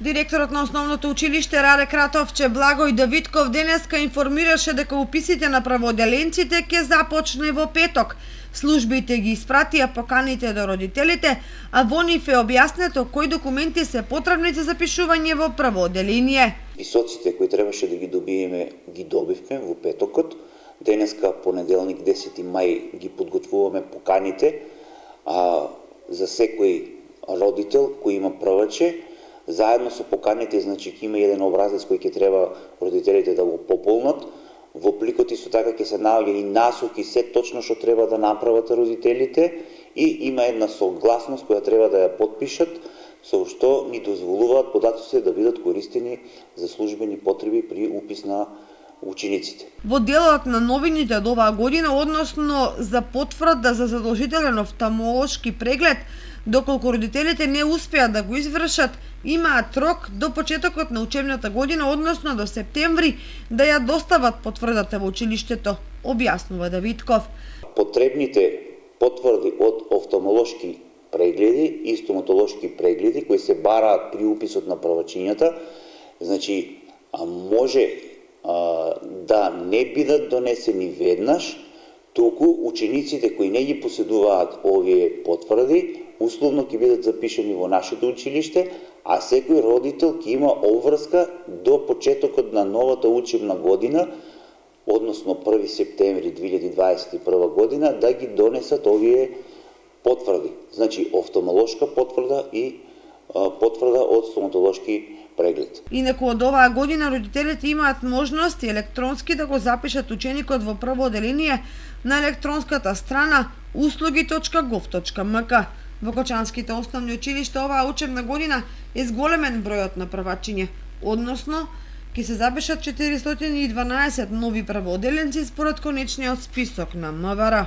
Директорот на основното училиште Раде Кратовче Благој Давидков денеска информираше дека уписите на праводеленците ќе започне во петок. Службите ги испратија поканите до родителите, а во нив е објаснето кои документи се потребни за запишување во праводеление. Писоците кои требаше да ги добиеме, ги добивме во петокот. Денеска, понеделник, 10 мај, ги подготвуваме поканите за секој родител кој има прваче. Заедно со поканите, значи, ќе има еден образец кој ќе треба родителите да го пополнат. Во пликот исто така ќе се наоѓа и насоки се точно што треба да направат родителите и има една согласност која треба да ја подпишат, со што ни дозволуваат податоците да бидат користени за службени потреби при упис на учениците. Во делот на новините од оваа година, односно за потврда за задолжителен офталмолошки преглед, доколку родителите не успеат да го извршат, имаат рок до почетокот на учебната година, односно до септември, да ја достават потврдата во училиштето, објаснува Давидков. Потребните потврди од офталмолошки прегледи и стоматолошки прегледи кои се бараат при уписот на првачињата, значи може да не бидат донесени веднаш, туку учениците кои не ги поседуваат овие потврди условно ќе бидат запишани во нашето училиште, а секој родител ќе има обврска до почетокот на новата учебна година, односно 1 септември 2021 година, да ги донесат овие потврди. Значи офталмолошка потврда и потврда од стоматолошки преглед. Инаку од оваа година родителите имаат можност и електронски да го запишат ученикот во прво оделение на електронската страна услуги.gov.mk. Во Кочанските основни училишта оваа учебна година е зголемен бројот на првачиња, односно ќе се запишат 412 нови правооделенци според конечниот список на МВР.